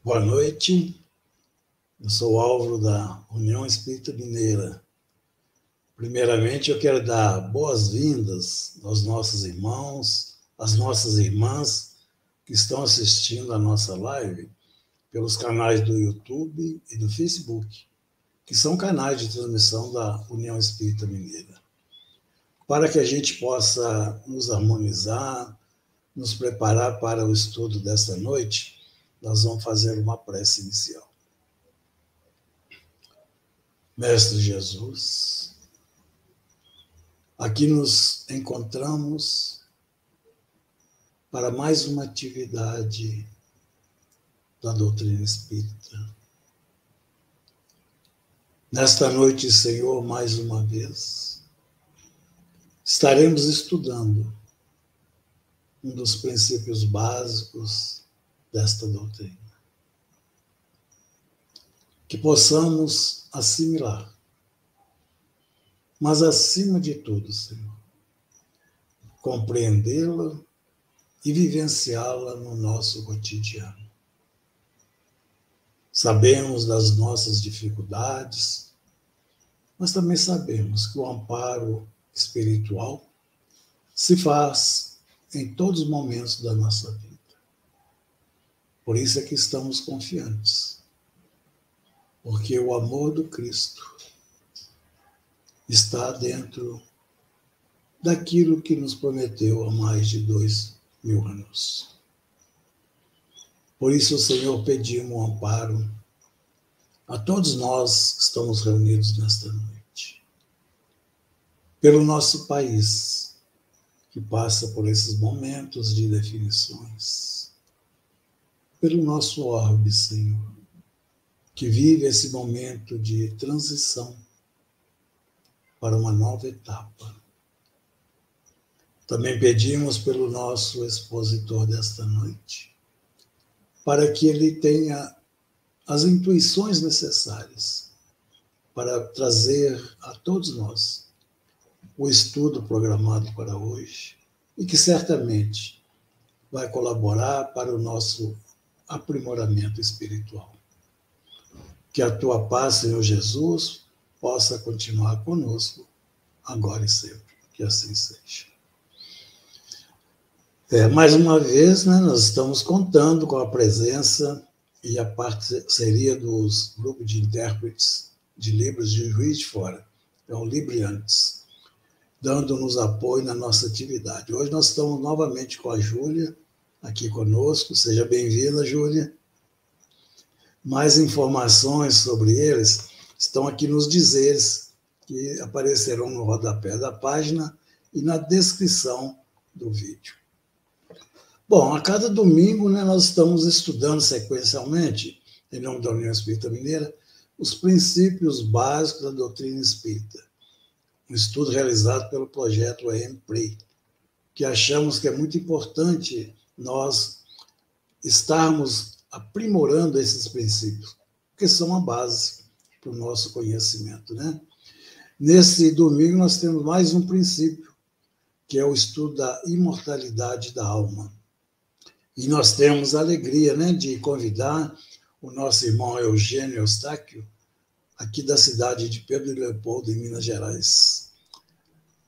Boa noite, eu sou Álvaro da União Espírita Mineira. Primeiramente, eu quero dar boas-vindas aos nossos irmãos, às nossas irmãs que estão assistindo a nossa live pelos canais do YouTube e do Facebook, que são canais de transmissão da União Espírita Mineira. Para que a gente possa nos harmonizar, nos preparar para o estudo desta noite, nós vamos fazer uma prece inicial. Mestre Jesus, aqui nos encontramos para mais uma atividade da doutrina espírita. Nesta noite, Senhor, mais uma vez, estaremos estudando um dos princípios básicos desta doutrina. Que possamos assimilar, mas acima de tudo, Senhor, compreendê-la e vivenciá-la no nosso cotidiano. Sabemos das nossas dificuldades, mas também sabemos que o amparo espiritual se faz em todos os momentos da nossa vida. Por isso é que estamos confiantes, porque o amor do Cristo está dentro daquilo que nos prometeu há mais de 2000 anos. Por isso, Senhor, pedimos um amparo a todos nós que estamos reunidos nesta noite, pelo nosso país, que passa por esses momentos de definições, pelo nosso orbe, Senhor, que vive esse momento de transição para uma nova etapa. Também pedimos pelo nosso expositor desta noite, para que ele tenha as intuições necessárias para trazer a todos nós o estudo programado para hoje e que certamente vai colaborar para o nosso aprimoramento espiritual. Que a tua paz, Senhor Jesus, possa continuar conosco, agora e sempre. Que assim seja. Mais uma vez, nós estamos contando com a presença e a parceria dos grupos de intérpretes de livros de Juiz de Fora, o Libriantes, dando-nos apoio na nossa atividade. Hoje nós estamos novamente com a Júlia, aqui conosco. Seja bem-vinda, Júlia. Mais informações sobre eles estão aqui nos dizeres que aparecerão no rodapé da página e na descrição do vídeo. Bom, a cada domingo, nós estamos estudando sequencialmente, em nome da União Espírita Mineira, os princípios básicos da doutrina espírita. Um estudo realizado pelo projeto EMPREI, que achamos que é muito importante nós estarmos aprimorando esses princípios, porque são a base para o nosso conhecimento, Nesse domingo nós temos mais um princípio, que é o estudo da imortalidade da alma. E nós temos a alegria, de convidar o nosso irmão Eugênio Eustáquio, aqui da cidade de Pedro Leopoldo, em Minas Gerais.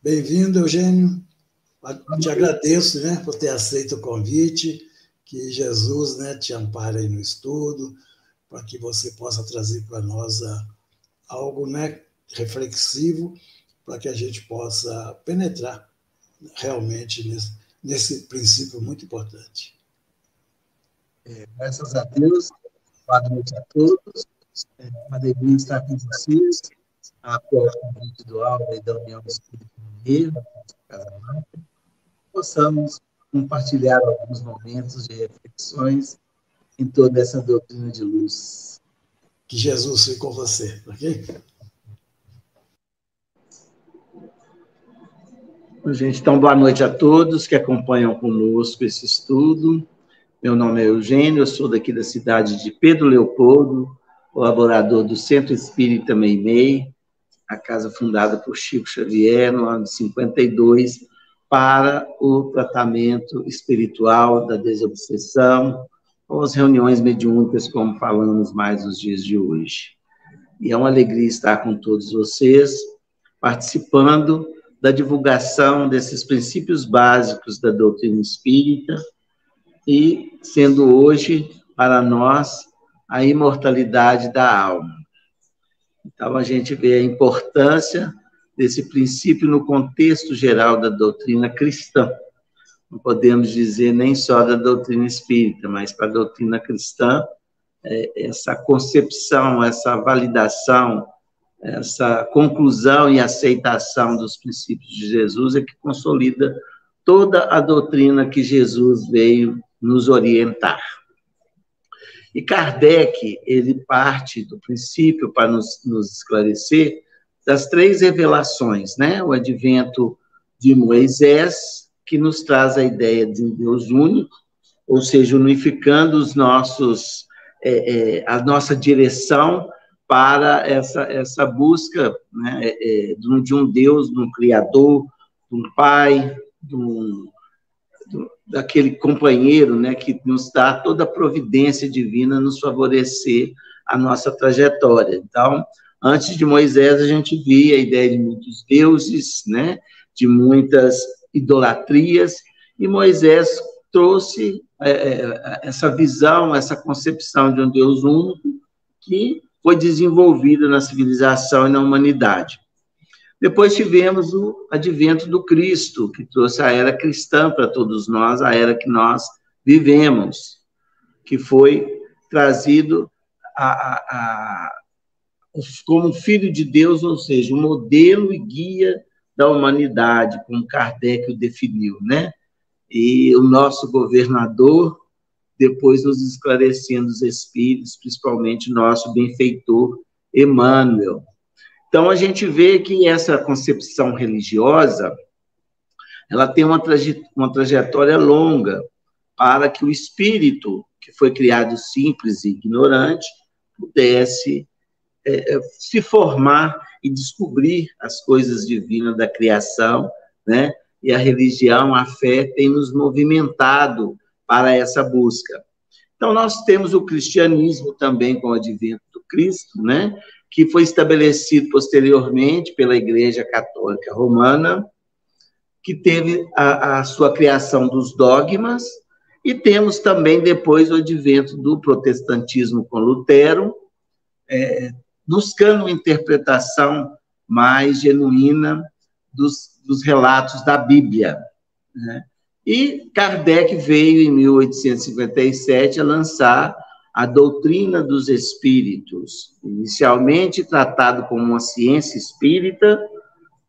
Bem-vindo, Eugênio. Te agradeço, por ter aceito o convite. Que Jesus, te ampare aí no estudo, para que você possa trazer para nós algo, reflexivo, para que a gente possa penetrar realmente nesse princípio muito importante. Graças a Deus, boa noite a todos. É uma alegria estar com vocês, após o convite do Álvaro e da União Espírita Mineira, possamos compartilhar alguns momentos de reflexões em toda essa doutrina de luz. Que Jesus fique com você, ok? Gente, então, boa noite a todos que acompanham conosco esse estudo. Meu nome é Eugênio, eu sou daqui da cidade de Pedro Leopoldo, colaborador do Centro Espírita Meimei, a casa fundada por Chico Xavier, no ano de 52, para o tratamento espiritual da desobsessão, ou as reuniões mediúnicas, como falamos mais nos dias de hoje. E é uma alegria estar com todos vocês, participando da divulgação desses princípios básicos da doutrina espírita, e sendo hoje, para nós, a imortalidade da alma. Então, a gente vê a importância desse princípio no contexto geral da doutrina cristã. Não podemos dizer nem só da doutrina espírita, mas para a doutrina cristã, essa concepção, essa validação, essa conclusão e aceitação dos princípios de Jesus é que consolida toda a doutrina que Jesus veio nos orientar. E Kardec, ele parte do princípio, para nos esclarecer, das 3 revelações, né? O advento de Moisés, que nos traz a ideia de um Deus único, ou seja, unificando os nossos, a nossa direção para essa busca, né? De um Deus, de um Criador, de um Pai, daquele companheiro, né, que nos dá toda a providência divina, nos favorecer a nossa trajetória. Então, antes de Moisés, a gente via a ideia de muitos deuses, né, de muitas idolatrias, e Moisés trouxe essa visão, essa concepção de um Deus único, que foi desenvolvida na civilização e na humanidade. Depois tivemos o advento do Cristo, que trouxe a era cristã para todos nós, a era que nós vivemos, que foi trazido como Filho de Deus, ou seja, um modelo e guia da humanidade, como Kardec o definiu, né? E o nosso governador, depois nos esclarecendo os espíritos, principalmente nosso benfeitor Emmanuel. Então, a gente vê que essa concepção religiosa, ela tem uma trajetória longa para que o espírito, que foi criado simples e ignorante, pudesse se formar e descobrir as coisas divinas da criação, né? E a religião, a fé, tem nos movimentado para essa busca. Então, nós temos o cristianismo também com o advento do Cristo, né? Que foi estabelecido posteriormente pela Igreja Católica Romana, que teve a sua criação dos dogmas, e temos também depois o advento do protestantismo com Lutero, buscando uma interpretação mais genuína dos relatos da Bíblia, né? E Kardec veio, em 1857, a lançar a doutrina dos espíritos, inicialmente tratado como uma ciência espírita,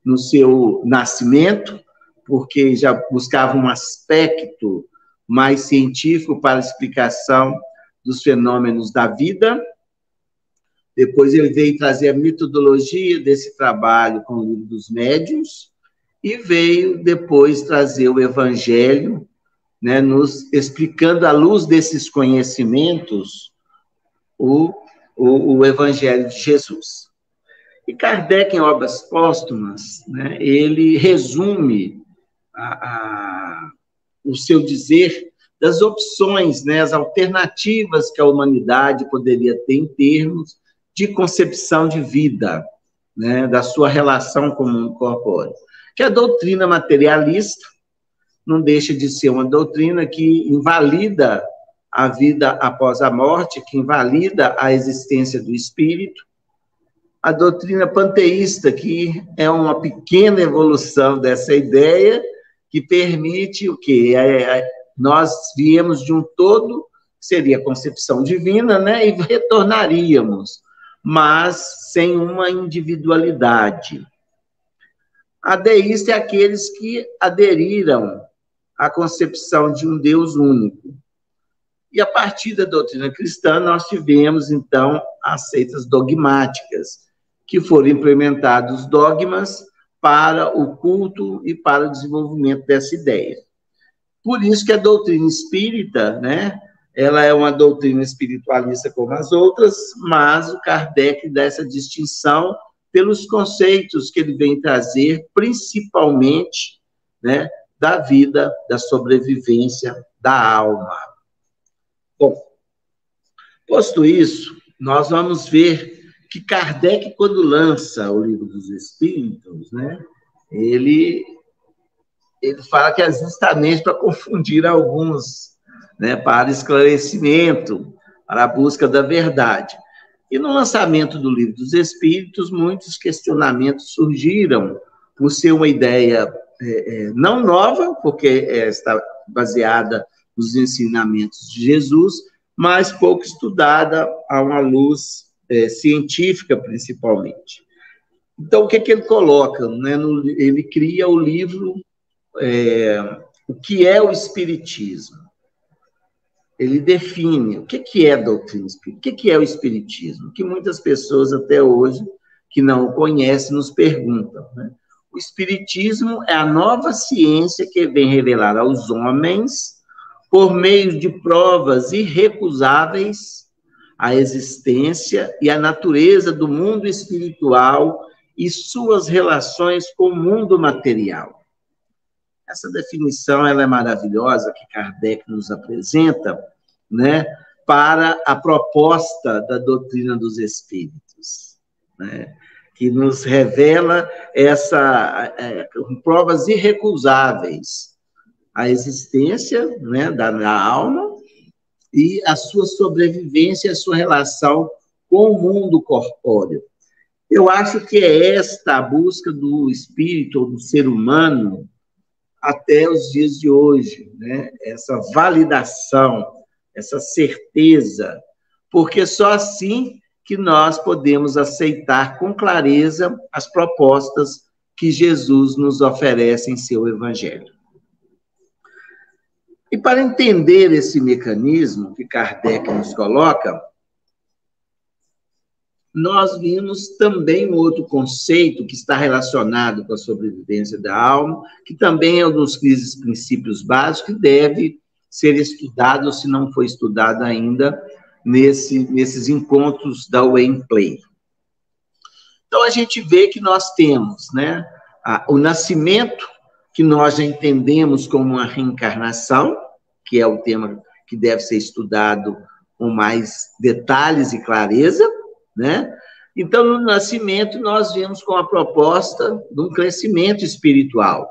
no seu nascimento, porque já buscava um aspecto mais científico para a explicação dos fenômenos da vida. Depois ele veio trazer a metodologia desse trabalho com o Livro dos Médiuns, e veio depois trazer o Evangelho, né, nos explicando, à luz desses conhecimentos, o Evangelho de Jesus. E Kardec, em Obras Póstumas, né, ele resume o seu dizer das opções, né, as alternativas que a humanidade poderia ter em termos de concepção de vida, né, da sua relação com o mundo corpóreo. Que a doutrina materialista não deixa de ser uma doutrina que invalida a vida após a morte, que invalida a existência do espírito. A doutrina panteísta, que é uma pequena evolução dessa ideia, que permite o quê? Nós viemos de um todo, seria a concepção divina, né? E retornaríamos, mas sem uma individualidade. A deísta é aqueles que aderiram à concepção de um Deus único. E a partir da doutrina cristã, nós tivemos, então, as seitas dogmáticas, que foram implementados dogmas para o culto e para o desenvolvimento dessa ideia. Por isso que a doutrina espírita, né, ela é uma doutrina espiritualista como as outras, mas o Kardec dá essa distinção pelos conceitos que ele vem trazer, principalmente, né, da vida, da sobrevivência da alma. Bom, Posto isso, nós vamos ver que Kardec, quando lança o Livro dos Espíritos, né, ele fala que é justamente para confundir alguns, né, para esclarecimento, para a busca da verdade. E no lançamento do Livro dos Espíritos, muitos questionamentos surgiram por ser uma ideia não nova, porque está baseada nos ensinamentos de Jesus, mas pouco estudada a uma luz científica, principalmente. Então, o que ele coloca? Né? Ele cria o livro O que é o Espiritismo. Ele define o que é a doutrina espírita, o que é o Espiritismo, que muitas pessoas até hoje, que não o conhecem, nos perguntam. Né? O Espiritismo é a nova ciência que vem revelar aos homens, por meio de provas irrecusáveis, a existência e a natureza do mundo espiritual e suas relações com o mundo material. Essa definição ela é maravilhosa, que Kardec nos apresenta, né, para a proposta da doutrina dos espíritos, né, que nos revela provas irrecusáveis, a existência, né, da alma e a sua sobrevivência, a sua relação com o mundo corpóreo. Eu acho que é esta a busca do espírito, ou do ser humano, até os dias de hoje, né? Essa validação, essa certeza, porque só assim que nós podemos aceitar com clareza as propostas que Jesus nos oferece em seu Evangelho. E para entender esse mecanismo que Kardec nos coloca, nós vimos também um outro conceito que está relacionado com a sobrevivência da alma, que também é um dos princípios básicos, que deve ser estudado, se não foi estudado ainda, nesses encontros da Way Play. Então, a gente vê que nós temos, né, o nascimento, que nós já entendemos como uma reencarnação, que é o tema que deve ser estudado com mais detalhes e clareza, né? Então, no nascimento, nós vemos com a proposta de um crescimento espiritual.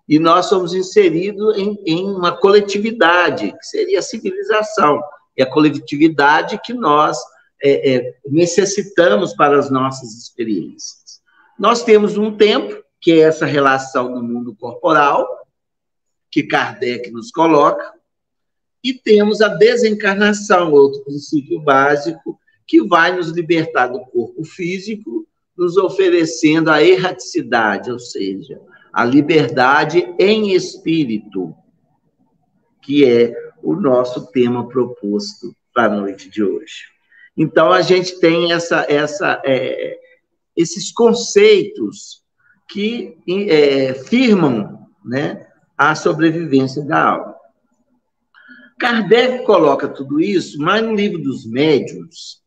E nós somos inseridos em uma coletividade, que seria a civilização. E a coletividade que nós necessitamos para as nossas experiências. Nós temos um tempo, que é essa relação no mundo corporal, que Kardec nos coloca, e temos a desencarnação, outro princípio básico, que vai nos libertar do corpo físico, nos oferecendo a erraticidade, ou seja, a liberdade em espírito, que é o nosso tema proposto para a noite de hoje. Então, a gente tem esses conceitos que firmam, né, a sobrevivência da alma. Kardec coloca tudo isso, mas no Livro dos Médiuns,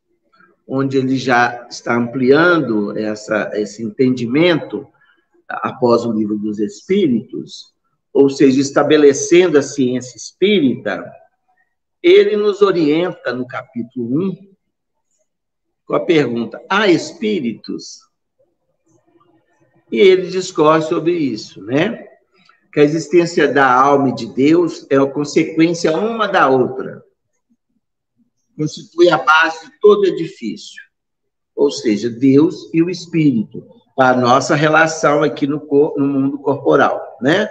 onde ele já está ampliando esse entendimento após o Livro dos Espíritos, ou seja, estabelecendo a ciência espírita, ele nos orienta no capítulo 1 com a pergunta: há espíritos? E ele discorre sobre isso, né? Que a existência da alma e de Deus é a consequência uma da outra. Constitui a base de todo edifício, ou seja, Deus e o Espírito, para a nossa relação aqui no mundo corporal, né?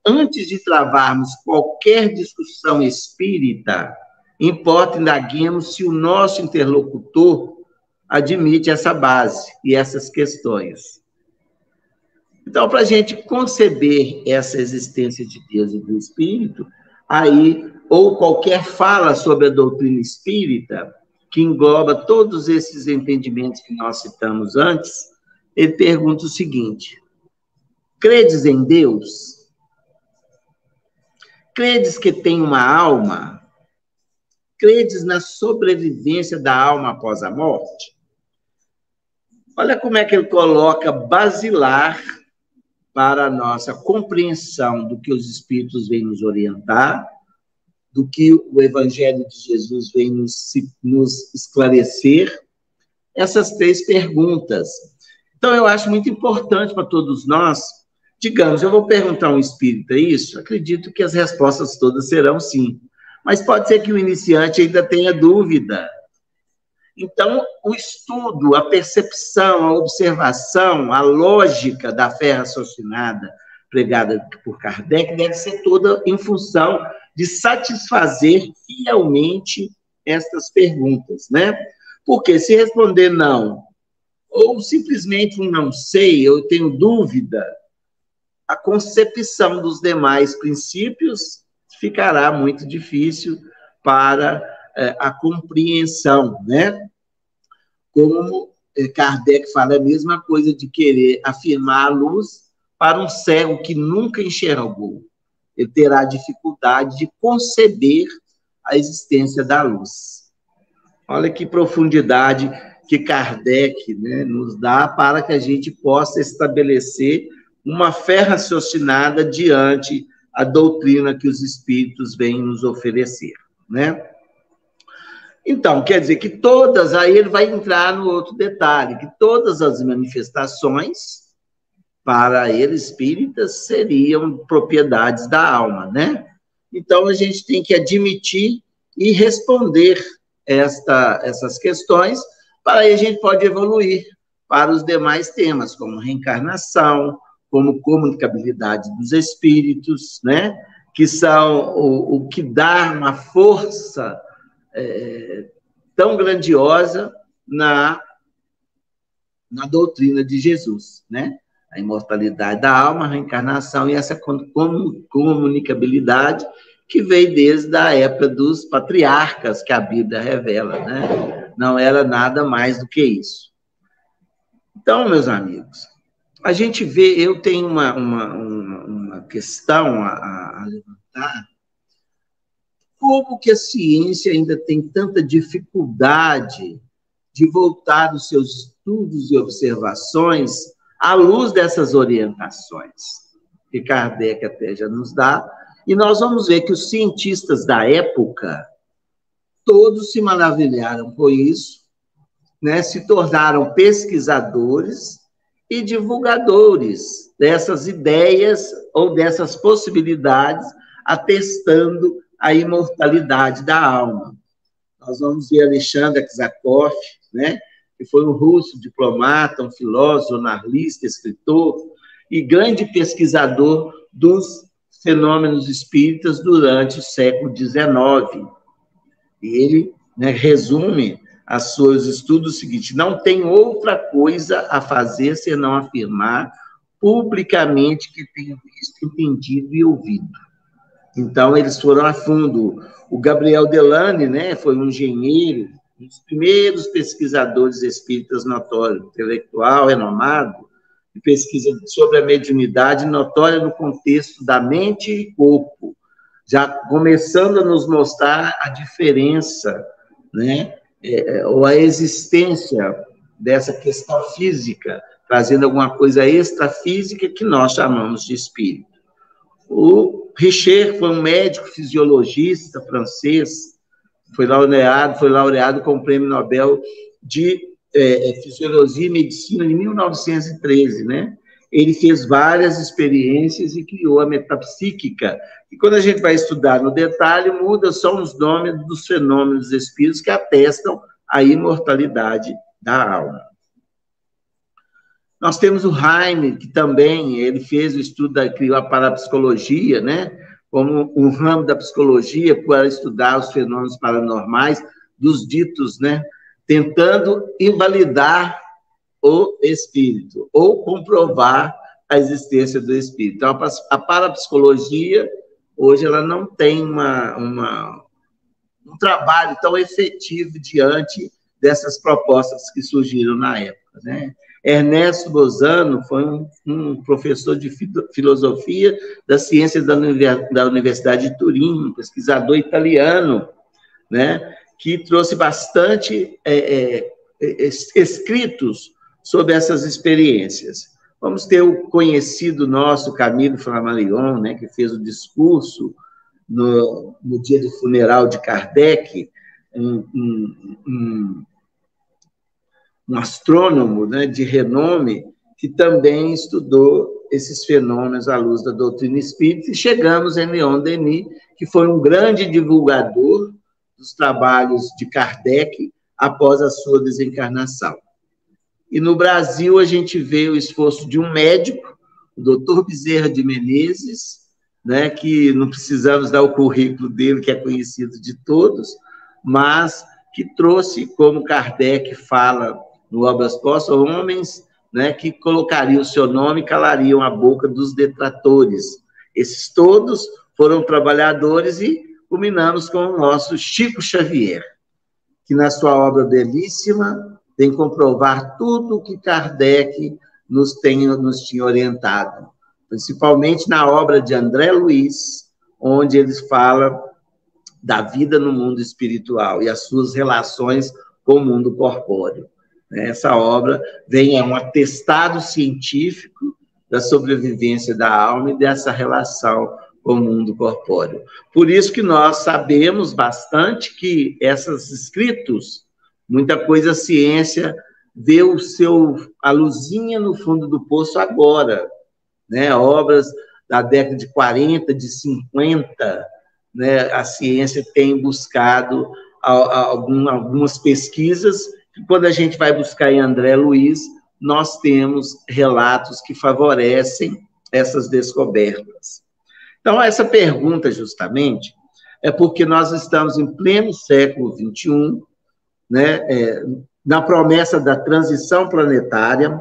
Antes de travarmos qualquer discussão espírita, importa indaguemos se o nosso interlocutor admite essa base e essas questões. Então, para a gente conceber essa existência de Deus e do Espírito, aí, ou qualquer fala sobre a doutrina espírita, que engloba todos esses entendimentos que nós citamos antes, ele pergunta o seguinte: credes em Deus? Credes que tem uma alma? Credes na sobrevivência da alma após a morte? Olha como é que ele coloca basilar para a nossa compreensão do que os espíritos vêm nos orientar, do que o Evangelho de Jesus vem nos esclarecer? Essas 3 perguntas. Então, eu acho muito importante para todos nós, digamos, eu vou perguntar a um espírita isso, acredito que as respostas todas serão sim, mas pode ser que o iniciante ainda tenha dúvida. Então, o estudo, a percepção, a observação, a lógica da fé raciocinada pregada por Kardec deve ser toda em função de satisfazer fielmente estas perguntas, né? Porque se responder não, ou simplesmente um não sei, eu tenho dúvida, a concepção dos demais princípios ficará muito difícil para a compreensão, né? Como Kardec fala a mesma coisa de querer afirmar a luz para um cego que nunca enxergou. Ele terá dificuldade de conceber a existência da luz. Olha que profundidade que Kardec, né, nos dá para que a gente possa estabelecer uma fé raciocinada diante a doutrina que os espíritos vêm nos oferecer, né? Então, quer dizer que todas, aí ele vai entrar no outro detalhe, que todas as manifestações, para ele, espíritas, seriam propriedades da alma, né? Então, a gente tem que admitir e responder essas questões, para aí a gente pode evoluir para os demais temas, como reencarnação, como comunicabilidade dos espíritos, né? Que são o que dá uma força tão grandiosa na doutrina de Jesus, né? A imortalidade da alma, a reencarnação e essa comunicabilidade que veio desde a época dos patriarcas, que a Bíblia revela, né? Não era nada mais do que isso. Então, meus amigos, a gente vê, eu tenho uma questão a levantar. Como que a ciência ainda tem tanta dificuldade de voltar os seus estudos e observações à luz dessas orientações que Kardec até já nos dá, e nós vamos ver que os cientistas da época, todos se maravilharam com isso, né? Se tornaram pesquisadores e divulgadores dessas ideias ou dessas possibilidades, atestando a imortalidade da alma. Nós vamos ver Alexandre Aksakov, né, que foi um russo diplomata, um filósofo, jornalista, escritor e grande pesquisador dos fenômenos espíritas durante o século XIX. E ele, né, resume os seus estudos o seguinte: não tem outra coisa a fazer senão afirmar publicamente que tenho visto, entendido e ouvido. Então, eles foram a fundo. O Gabriel Delane, né, foi um engenheiro, um dos primeiros pesquisadores espíritas notórios, intelectual, renomado, de pesquisa sobre a mediunidade notória no contexto da mente e corpo, já começando a nos mostrar a diferença, né, ou a existência dessa questão física, trazendo alguma coisa extrafísica que nós chamamos de espírito. O Richer foi um médico fisiologista francês, foi laureado com o Prêmio Nobel de Fisiologia e Medicina em 1913, né? Ele fez várias experiências e criou a metapsíquica. E quando a gente vai estudar no detalhe, muda só os nomes dos fenômenos espíritos que atestam a imortalidade da alma. Nós temos o Heine, que também ele fez o estudo, criou a parapsicologia, né? Como um ramo da psicologia para estudar os fenômenos paranormais dos ditos, né? Tentando invalidar o espírito ou comprovar a existência do espírito. Então, a parapsicologia, hoje, ela não tem um trabalho tão efetivo diante dessas propostas que surgiram na época, né? Ernesto Bozano foi um professor de filosofia da ciência da Universidade de Turim, um pesquisador italiano, né, que trouxe bastante escritos sobre essas experiências. Vamos ter o conhecido nosso Camilo Flammarion, né, que fez o discurso no dia do funeral de Kardec, um astrônomo, né, de renome, que também estudou esses fenômenos à luz da doutrina espírita, e chegamos em Leon Denis, que foi um grande divulgador dos trabalhos de Kardec após a sua desencarnação. E no Brasil a gente vê o esforço de um médico, o doutor Bezerra de Menezes, né, que não precisamos dar o currículo dele, que é conhecido de todos, mas que trouxe, como Kardec fala no Obras Postas, homens, né, que colocariam o seu nome e calariam a boca dos detratores. Esses todos foram trabalhadores e culminamos com o nosso Chico Xavier, que na sua obra belíssima tem comprovar tudo o que Kardec nos tinha orientado, principalmente na obra de André Luiz, onde ele fala da vida no mundo espiritual e as suas relações com o mundo corpóreo. Essa obra vem a um atestado científico da sobrevivência da alma e dessa relação com o mundo corpóreo. Por isso que nós sabemos bastante que esses escritos, muita coisa a ciência vê a luzinha no fundo do poço agora, né? Obras da década de 40, de 50, né? A ciência tem buscado algumas pesquisas, que quando a gente vai buscar em André Luiz, nós temos relatos que favorecem essas descobertas. Então, essa pergunta, justamente, é porque nós estamos em pleno século XXI, né, na promessa da transição planetária,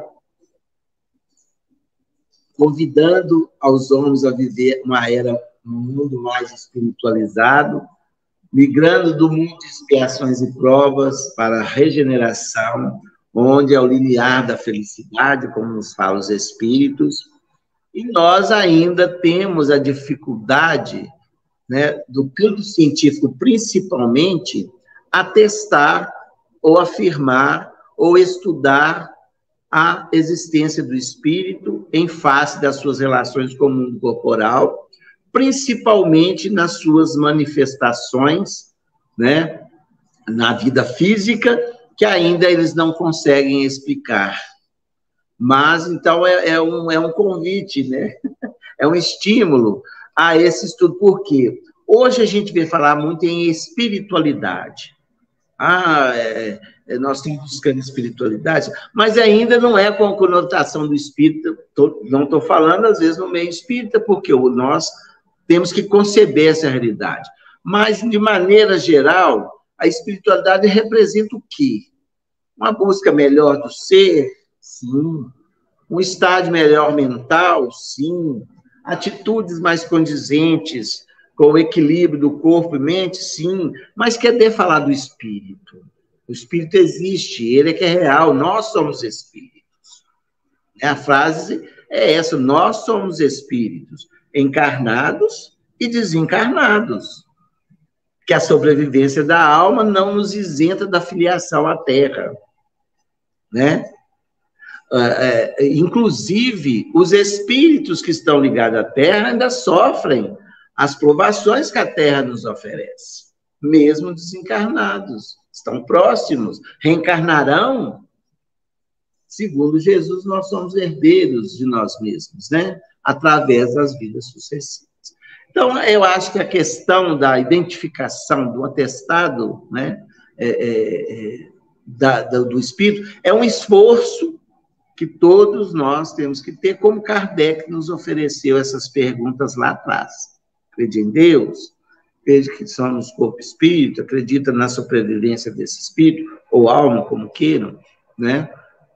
convidando aos homens a viver uma era, um mundo mais espiritualizado, migrando do mundo de expiações e provas para a regeneração, onde é o limiar da felicidade, como nos falam os espíritos, e nós ainda temos a dificuldade, né, do campo científico, principalmente, atestar ou afirmar ou estudar a existência do espírito em face das suas relações com o mundo corporal, principalmente nas suas manifestações, né, na vida física, que ainda eles não conseguem explicar. Mas, então, é um convite, né? É um estímulo a esse estudo. Por quê? Hoje a gente vê falar muito em espiritualidade. Nós estamos buscando espiritualidade, mas ainda não é com a conotação do espírita. Não estou falando, às vezes, no meio espírita, porque nós temos que conceber essa realidade. Mas, de maneira geral, a espiritualidade representa o quê? Uma busca melhor do ser? Sim. Um estado melhor mental? Sim. Atitudes mais condizentes com o equilíbrio do corpo e mente? Sim. Mas quer falar do espírito? O espírito existe, ele é que é real, nós somos espíritos. A frase é essa, nós somos espíritos, encarnados e desencarnados. Que a sobrevivência da alma não nos isenta da filiação à Terra, né? Inclusive, os espíritos que estão ligados à Terra ainda sofrem as provações que a Terra nos oferece, mesmo desencarnados, estão próximos, reencarnarão. Segundo Jesus, nós somos herdeiros de nós mesmos, né? Através das vidas sucessivas. Então, eu acho que a questão da identificação do atestado, né, do espírito é um esforço que todos nós temos que ter, como Kardec nos ofereceu essas perguntas lá atrás. Acredita em Deus? Acredita que somos corpo espírito? Acredita na sobrevivência desse espírito? Ou alma, como queiram, né?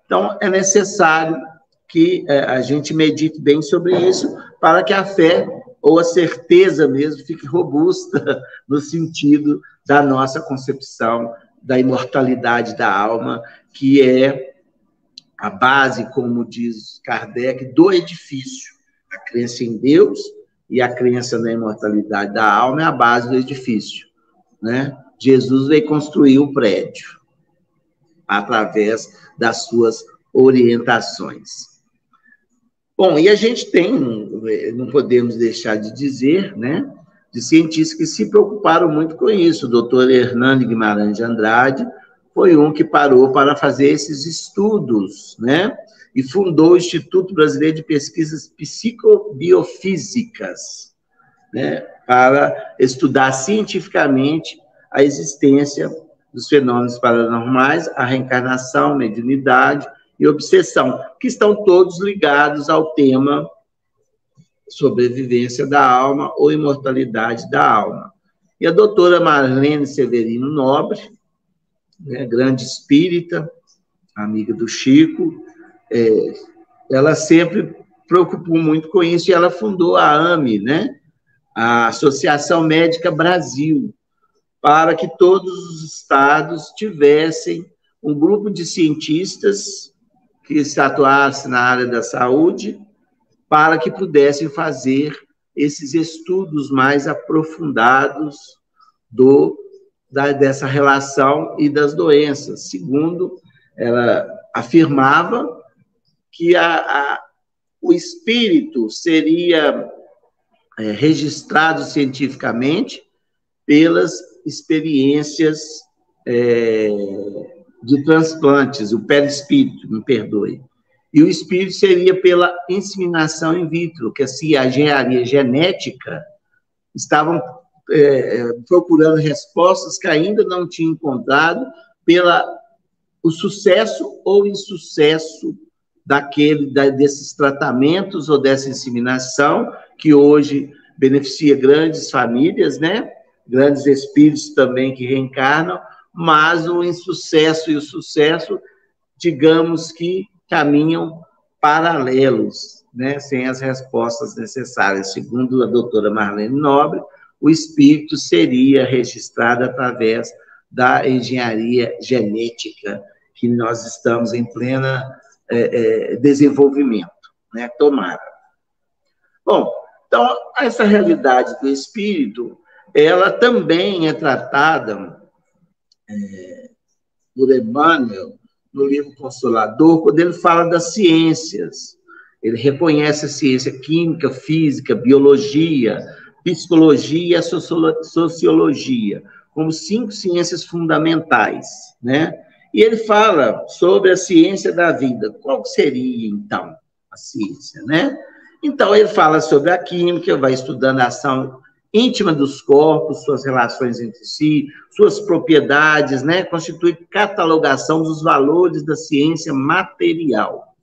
Então, é necessário que a gente medite bem sobre isso, para que a fé, ou a certeza mesmo, fique robusta no sentido da nossa concepção da imortalidade da alma, que é a base, como diz Kardec, do edifício. A crença em Deus e a crença na imortalidade da alma é a base do edifício, né? Jesus veio construir o prédio através das suas orientações. Bom, e a gente tem, não podemos deixar de dizer, né, de cientistas que se preocuparam muito com isso. O doutor Hernando Guimarães de Andrade foi um que parou para fazer esses estudos, né? E fundou o Instituto Brasileiro de Pesquisas Psicobiofísicas, né? Para estudar cientificamente a existência dos fenômenos paranormais, a reencarnação, mediunidade e obsessão, que estão todos ligados ao tema sobrevivência da alma ou imortalidade da alma. E a doutora Marlene Severino Nobre, né, grande espírita, amiga do Chico, ela sempre preocupou muito com isso e ela fundou a AME, né, a Associação Médica Brasil, para que todos os estados tivessem um grupo de cientistas que se atuassem na área da saúde, para que pudessem fazer esses estudos mais aprofundados dessa relação e das doenças. Segundo, ela afirmava que o espírito seria registrado cientificamente pelas experiências de transplantes, o perispírito, me perdoe. E o espírito seria pela inseminação in vitro, que assim, a engenharia genética estavam procurando respostas que ainda não tinham encontrado o sucesso ou insucesso desses tratamentos ou dessa inseminação, que hoje beneficia grandes famílias, né? Grandes espíritos também que reencarnam, mas o insucesso e o sucesso, digamos que caminham paralelos, né, sem as respostas necessárias. Segundo a doutora Marlene Nobre, o espírito seria registrado através da engenharia genética, que nós estamos em plena desenvolvimento, né? Tomara. Bom, então, essa realidade do espírito, ela também é tratada por Emmanuel, no livro Consolador, quando ele fala das ciências. Ele reconhece a ciência química, física, biologia, psicologia e a sociologia, como 5 ciências fundamentais, né? E ele fala sobre a ciência da vida. Qual seria, então, a ciência, né? Então, ele fala sobre a química, vai estudando a ação íntima dos corpos, suas relações entre si, suas propriedades, né? Constitui catalogação dos valores da ciência material.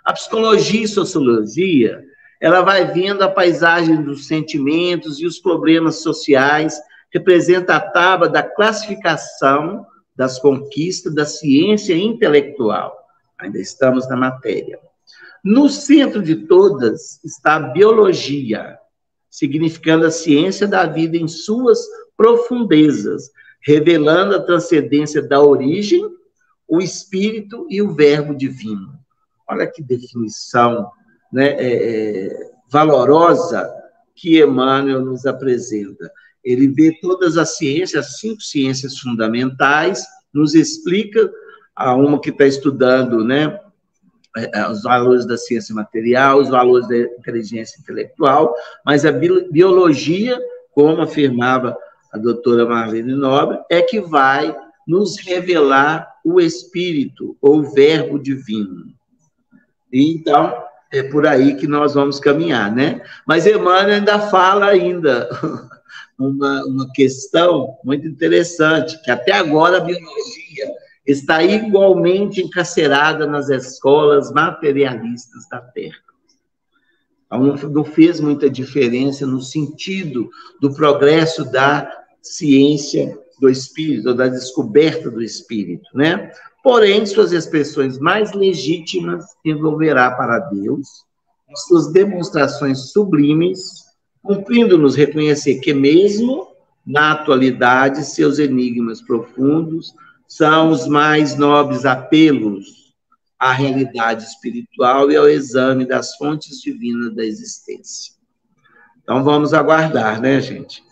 A psicologia e sociologia, ela vai vendo a paisagem dos sentimentos e os problemas sociais, representa a tábua da classificação das conquistas da ciência intelectual. Ainda estamos na matéria. No centro de todas está a biologia, significando a ciência da vida em suas profundezas, revelando a transcendência da origem, o espírito e o verbo divino. Olha que definição, né, valorosa que Emmanuel nos apresenta. Ele vê todas as ciências, as 5 ciências fundamentais, nos explica, a uma que está estudando, né, os valores da ciência material, os valores da inteligência intelectual, mas a biologia, como afirmava a doutora Marlene Nobre, é que vai nos revelar o espírito, ou o verbo divino. E, então, é por aí que nós vamos caminhar, né? Mas Emmanuel ainda fala uma questão muito interessante, que até agora a biologia está igualmente encarcerada nas escolas materialistas da Terra. Então, não fez muita diferença no sentido do progresso da ciência do espírito, ou da descoberta do espírito, né? Porém, suas expressões mais legítimas envolverá para Deus, as suas demonstrações sublimes, cumprindo-nos reconhecer que mesmo na atualidade seus enigmas profundos são os mais nobres apelos à realidade espiritual e ao exame das fontes divinas da existência. Então, vamos aguardar, né, gente?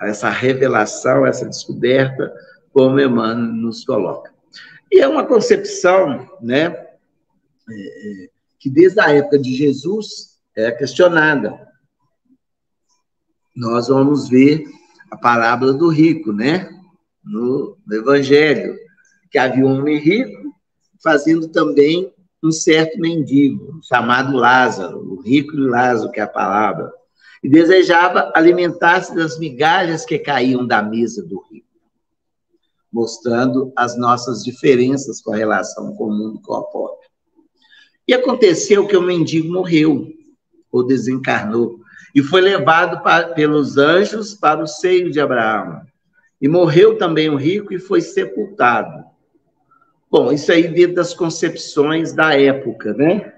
Essa revelação, essa descoberta, como Emmanuel nos coloca. E é uma concepção, né, que desde a época de Jesus é questionada. nós vamos ver a parábola do rico, né? No Evangelho, que havia um homem rico fazendo também um certo mendigo, chamado Lázaro, o rico e Lázaro, que é a palavra, e desejava alimentar-se das migalhas que caíam da mesa do rico, mostrando as nossas diferenças com a relação com o mundo corpóreo. E aconteceu que o mendigo morreu, ou desencarnou, e foi levado pelos anjos para o seio de Abraão. E morreu também o rico e foi sepultado. Bom, isso aí dentro das concepções da época, né?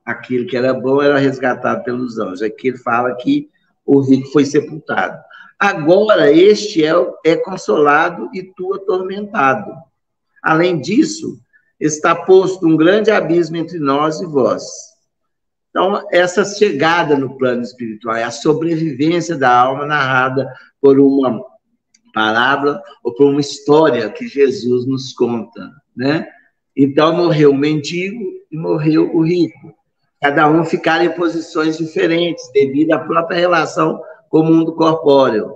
Aquele que era bom era resgatado pelos anjos. Aqui ele fala que o rico foi sepultado. Agora, este é consolado e tu atormentado. Além disso, está posto um grande abismo entre nós e vós. Então, essa chegada no plano espiritual é a sobrevivência da alma narrada por uma parábola ou por uma história que Jesus nos conta, né? Então, morreu o mendigo e morreu o rico. Cada um ficaram em posições diferentes devido à própria relação com o mundo corpóreo.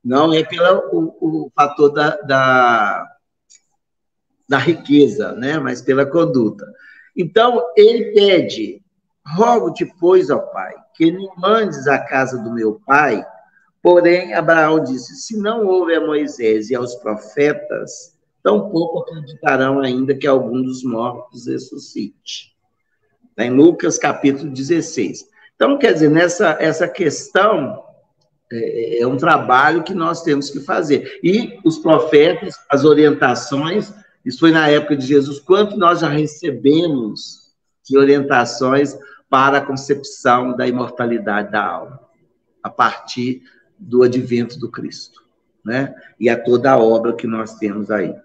Não é pelo fator da riqueza, né? Mas pela conduta. Então, ele pede: rogo-te, pois, ó Pai, que me mandes à casa do meu pai. Porém, Abraão disse: se não houve a Moisés e aos profetas, tampouco acreditarão ainda que algum dos mortos ressuscite. Está em Lucas, capítulo 16. Então, quer dizer, essa questão é um trabalho que nós temos que fazer. E os profetas, as orientações, isso foi na época de Jesus, quanto nós já recebemos de orientações para a concepção da imortalidade da alma, a partir do advento do Cristo, né? E a toda a obra que nós temos aí.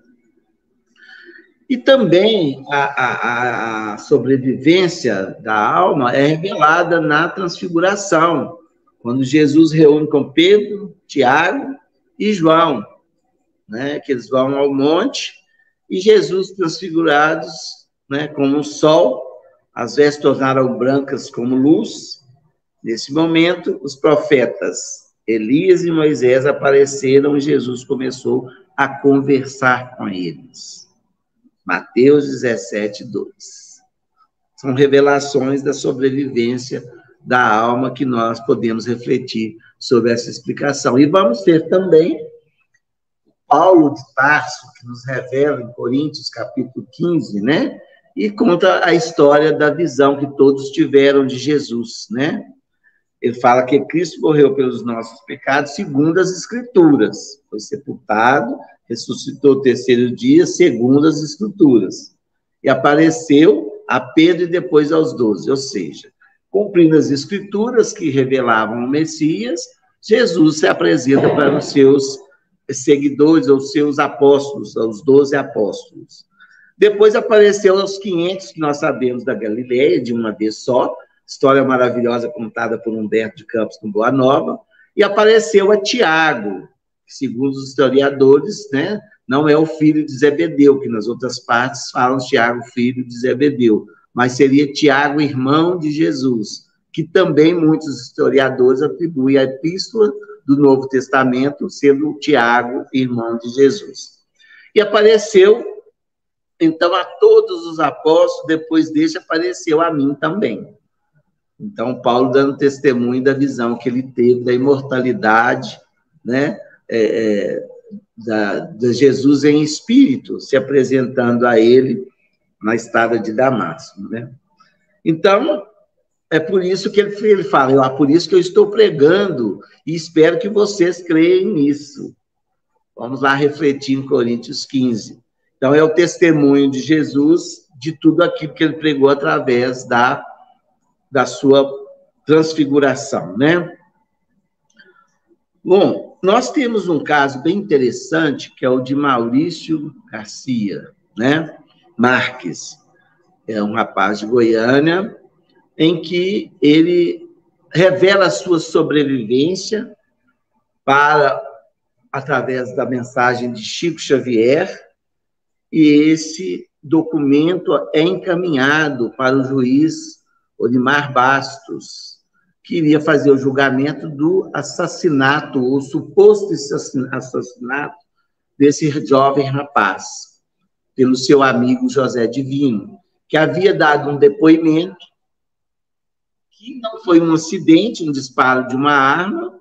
E também a sobrevivência da alma é revelada na transfiguração, quando Jesus reúne com Pedro, Tiago e João, né? Que eles vão ao monte, e Jesus transfigurados, né, como o sol, as vestes tornaram brancas como luz. Nesse momento, os profetas Elias e Moisés apareceram e Jesus começou a conversar com eles. Mateus 17, 2. São revelações da sobrevivência da alma que nós podemos refletir sobre essa explicação. E vamos ter também Paulo de Tarso, que nos revela em Coríntios, capítulo 15, né? E conta a história da visão que todos tiveram de Jesus, né? Ele fala que Cristo morreu pelos nossos pecados, segundo as Escrituras. Foi sepultado, ressuscitou o terceiro dia, segundo as Escrituras. E apareceu a Pedro e depois aos 12. Ou seja, cumprindo as Escrituras que revelavam o Messias, Jesus se apresenta para os seus seguidores, aos seus apóstolos, aos 12 apóstolos. Depois apareceu aos 500, que nós sabemos, da Galileia, de uma vez só, história maravilhosa contada por Humberto de Campos com Boa Nova, e apareceu a Tiago, que, segundo os historiadores, né, não é o filho de Zebedeu, que nas outras partes falam Tiago, filho de Zebedeu, mas seria Tiago, irmão de Jesus, que também muitos historiadores atribuem à epístola do Novo Testamento, sendo Tiago, irmão de Jesus. E apareceu, então, a todos os apóstolos, depois deste apareceu a mim também. Então, Paulo dando testemunho da visão que ele teve da imortalidade, né, de Jesus em espírito, se apresentando a ele na estrada de Damasco, né? Então, é por isso que ele fala, por isso que eu estou pregando e espero que vocês creiam nisso. Vamos lá refletir em Coríntios 15. Então, é o testemunho de Jesus de tudo aquilo que ele pregou através da sua transfiguração, né? Bom, nós temos um caso bem interessante, que é o de Maurício Garcia, né? Marques. É um rapaz de Goiânia, em que ele revela a sua sobrevivência através da mensagem de Chico Xavier, e esse documento é encaminhado para o juiz Odimar Bastos, que iria fazer o julgamento do assassinato, ou suposto assassinato, desse jovem rapaz, pelo seu amigo José Divino, que havia dado um depoimento que não foi um acidente, um disparo de uma arma,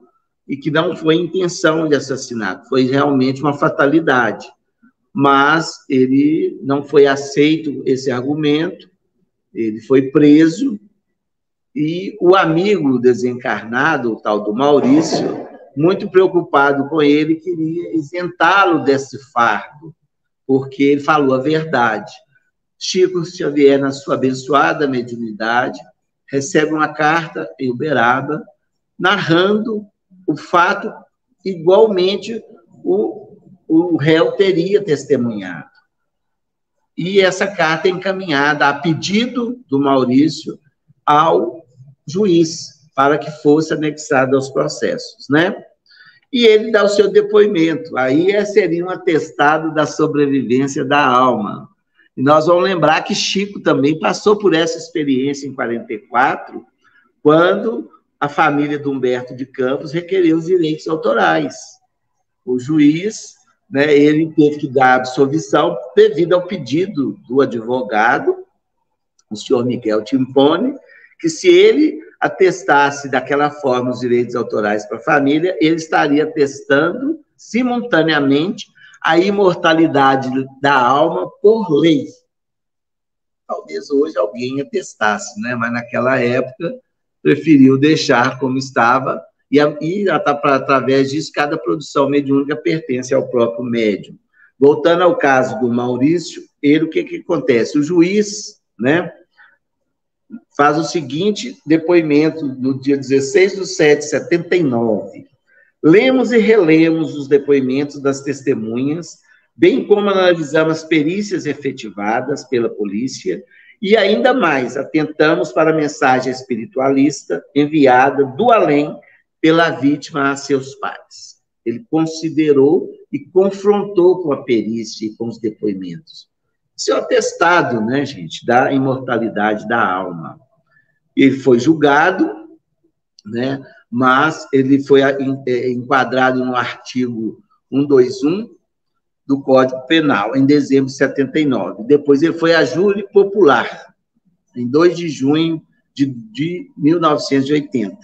e que não foi intenção de assassinato, foi realmente uma fatalidade. Mas ele não foi aceito esse argumento, ele foi preso, e o amigo desencarnado, o tal do Maurício, muito preocupado com ele, queria isentá-lo desse fardo, porque ele falou a verdade. Chico Xavier, na sua abençoada mediunidade, recebe uma carta em Uberaba, narrando o fato igualmente o réu teria testemunhado. E essa carta é encaminhada a pedido do Maurício ao juiz, para que fosse anexada aos processos, né? E ele dá o seu depoimento. Aí seria um atestado da sobrevivência da alma. E nós vamos lembrar que Chico também passou por essa experiência em 44, quando a família do Humberto de Campos requereu os direitos autorais. O juiz, né, ele teve que dar absolvição devido ao pedido do advogado, o senhor Miguel Timpone, que se ele atestasse daquela forma os direitos autorais para a família, ele estaria atestando simultaneamente a imortalidade da alma por lei. Talvez hoje alguém atestasse, né? Mas naquela época preferiu deixar como estava, e através disso, cada produção mediúnica pertence ao próprio médium. Voltando ao caso do Maurício, ele, o que acontece? O juiz, né, faz o seguinte depoimento no dia 16/7/79. Lemos e relemos os depoimentos das testemunhas, bem como analisamos as perícias efetivadas pela polícia e, ainda mais, atentamos para a mensagem espiritualista enviada do além pela vítima a seus pais. Ele considerou e confrontou com a perícia e com os depoimentos. Isso é um atestado, né, gente, da imortalidade da alma. Ele foi julgado, né, mas ele foi enquadrado no artigo 121 do Código Penal, em dezembro de 79. Depois ele foi a júri popular, em 2 de junho de 1980.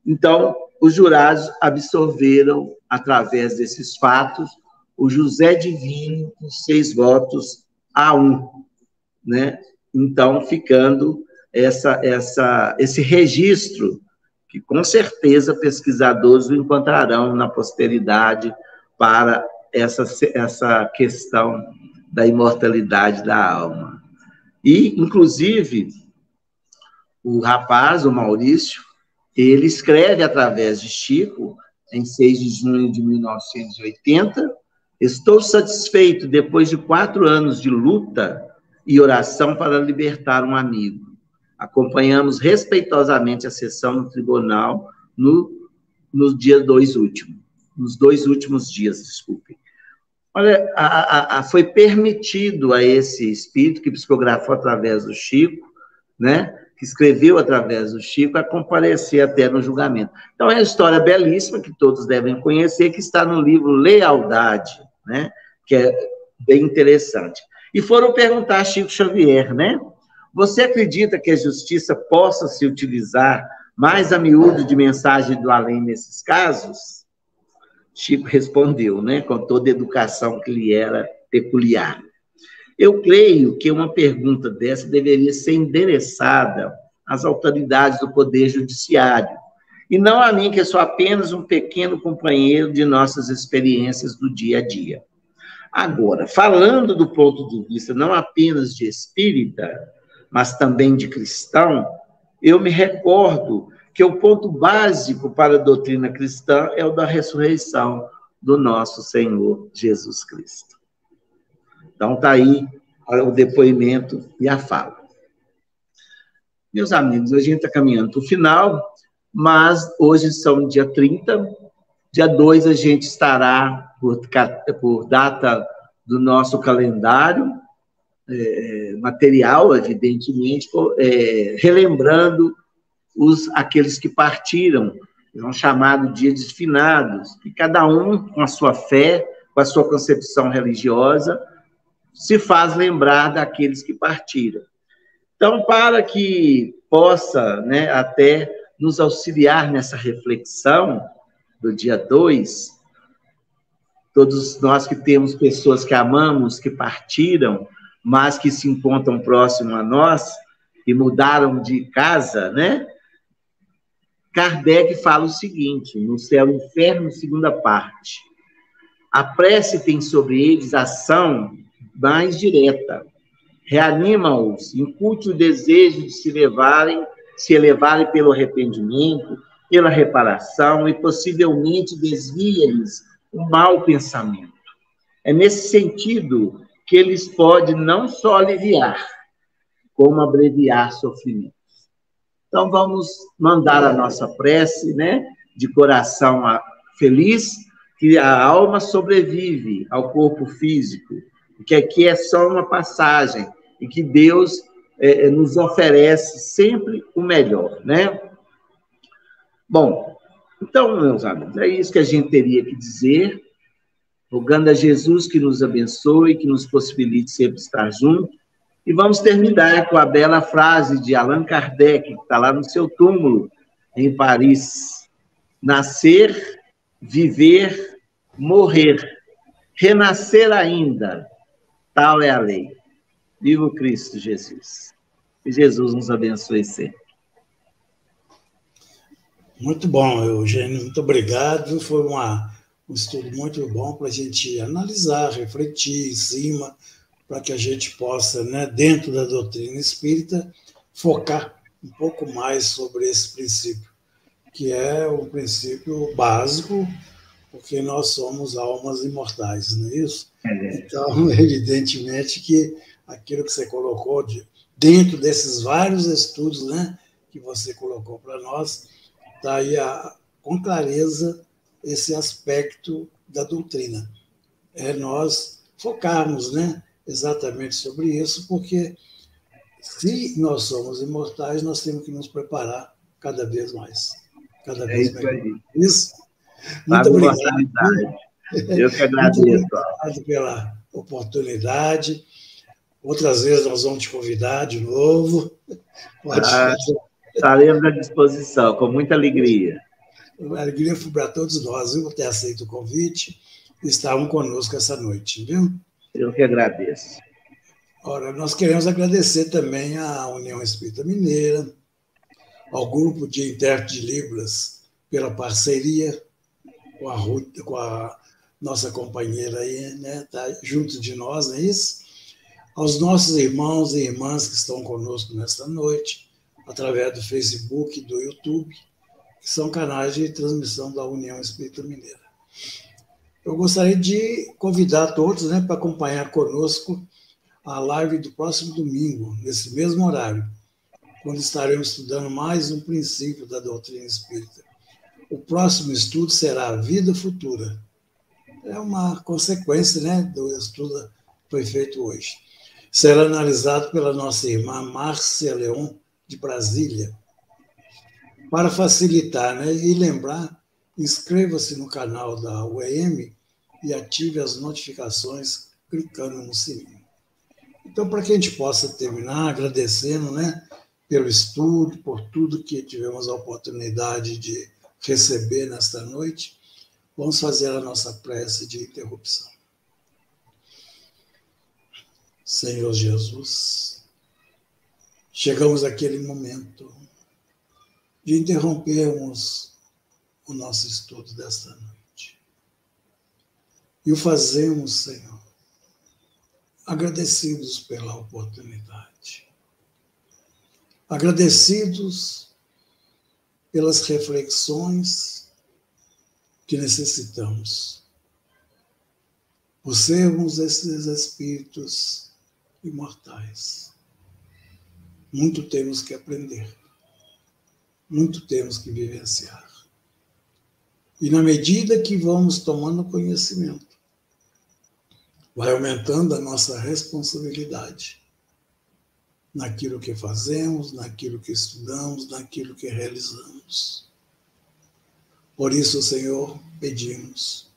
Então, os jurados absolveram, através desses fatos, o José Divino com 6 votos a 1, né? Então, ficando esse registro, que com certeza pesquisadores o encontrarão na posteridade para essa questão da imortalidade da alma. E, inclusive, o rapaz, o Maurício, ele escreve através de Chico, em 6 de junho de 1980, estou satisfeito, depois de 4 anos de luta e oração para libertar um amigo. Acompanhamos respeitosamente a sessão no tribunal nos 2 últimos dias, desculpem. Olha, foi permitido a esse espírito que psicografou através do Chico, né, que escreveu através do Chico, a comparecer até no julgamento. Então, é uma história belíssima, que todos devem conhecer, que está no livro Lealdade, né, que é bem interessante. E foram perguntar a Chico Xavier, né, você acredita que a justiça possa se utilizar mais a miúdo de mensagem do além nesses casos? Chico respondeu, né, com toda a educação que lhe era peculiar. Eu creio que uma pergunta dessa deveria ser endereçada às autoridades do Poder Judiciário, e não a mim, que sou apenas um pequeno companheiro de nossas experiências do dia a dia. Agora, falando do ponto de vista não apenas de espírita, mas também de cristão, eu me recordo que o ponto básico para a doutrina cristã é o da ressurreição do nosso Senhor Jesus Cristo. Então, está aí o depoimento e a fala. Meus amigos, a gente está caminhando para o final, mas hoje são dia 30, dia 2 a gente estará, por data do nosso calendário, material, evidentemente, relembrando aqueles que partiram, são chamados dia de finados, e cada um, com a sua fé, com a sua concepção religiosa, se faz lembrar daqueles que partiram. Então, para que possa, né, até nos auxiliar nessa reflexão do dia 2, todos nós que temos pessoas que amamos, que partiram, mas que se encontram próximo a nós, que mudaram de casa, né? Kardec fala o seguinte, no Céu e Inferno, segunda parte. A prece tem sobre eles ação mais direta. Reanima-os, incute o desejo de se elevarem pelo arrependimento, pela reparação e possivelmente desvia-lhes o mau pensamento. É nesse sentido que eles podem não só aliviar, como abreviar sofrimento. Então, vamos mandar a nossa prece, né, de coração feliz, que a alma sobrevive ao corpo físico, que aqui é só uma passagem, e que Deus nos oferece sempre o melhor, né? Bom, então, meus amigos, é isso que a gente teria que dizer, rogando a Jesus que nos abençoe, que nos possibilite sempre estar junto. E vamos terminar com a bela frase de Allan Kardec, que está lá no seu túmulo, em Paris. Nascer, viver, morrer, renascer ainda, tal é a lei. Viva o Cristo Jesus. Que Jesus nos abençoe sempre. Muito bom, Eugênio, muito obrigado. Foi um estudo muito bom para a gente analisar, refletir em cima, para que a gente possa, né, dentro da doutrina espírita, focar um pouco mais sobre esse princípio, que é um princípio básico, porque nós somos almas imortais, não é isso? Então, evidentemente que aquilo que você colocou dentro desses vários estudos, né, que você colocou para nós, está aí com clareza esse aspecto da doutrina. É nós focarmos, né, exatamente sobre isso, porque se nós somos imortais, nós temos que nos preparar cada vez mais, cada vez melhor. Isso. Muito obrigado. Eu que agradeço. Muito obrigado pela oportunidade. Outras vezes nós vamos te convidar de novo. Estaremos à disposição, com muita alegria. A alegria foi para todos nós, viu, por ter aceito o convite e estavam conosco essa noite, viu? Eu que agradeço. Ora, nós queremos agradecer também à União Espírita Mineira, ao Grupo de Intérpretes de Libras, pela parceria com a Ruth, com a nossa companheira aí, né, tá junto de nós, não é isso? Aos nossos irmãos e irmãs que estão conosco nesta noite, através do Facebook e do YouTube, que são canais de transmissão da União Espírita Mineira. Eu gostaria de convidar todos, né, para acompanhar conosco a live do próximo domingo, nesse mesmo horário, quando estaremos estudando mais um princípio da doutrina espírita. O próximo estudo será a vida futura. É uma consequência, né, do estudo que foi feito hoje. Será analisado pela nossa irmã Márcia Leon, de Brasília. Para facilitar, né, e lembrar, inscreva-se no canal da UEM e ative as notificações clicando no sininho. Então, para que a gente possa terminar agradecendo, né, pelo estudo, por tudo que tivemos a oportunidade de receber nesta noite, vamos fazer a nossa prece de interrupção. Senhor Jesus, chegamos àquele momento de interrompermos o nosso estudo desta noite. E o fazemos, Senhor, agradecidos pela oportunidade, agradecidos pelas reflexões que necessitamos, por sermos esses espíritos imortais. Muito temos que aprender, muito temos que vivenciar. E na medida que vamos tomando conhecimento, vai aumentando a nossa responsabilidade naquilo que fazemos, naquilo que estudamos, naquilo que realizamos. Por isso, Senhor, pedimos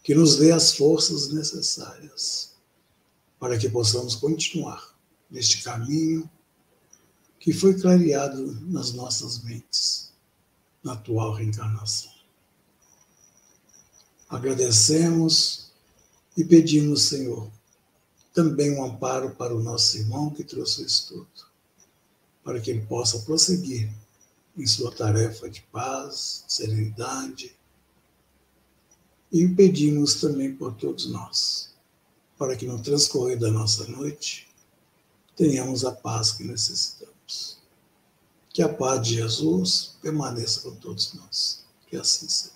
que nos dê as forças necessárias para que possamos continuar neste caminho que foi clareado nas nossas mentes, na atual reencarnação. Agradecemos e pedimos, Senhor, também um amparo para o nosso irmão que trouxe o estudo, para que ele possa prosseguir em sua tarefa de paz, serenidade. E pedimos também por todos nós, para que no transcorrer da nossa noite tenhamos a paz que necessitamos. Que a paz de Jesus permaneça com todos nós. Que assim seja.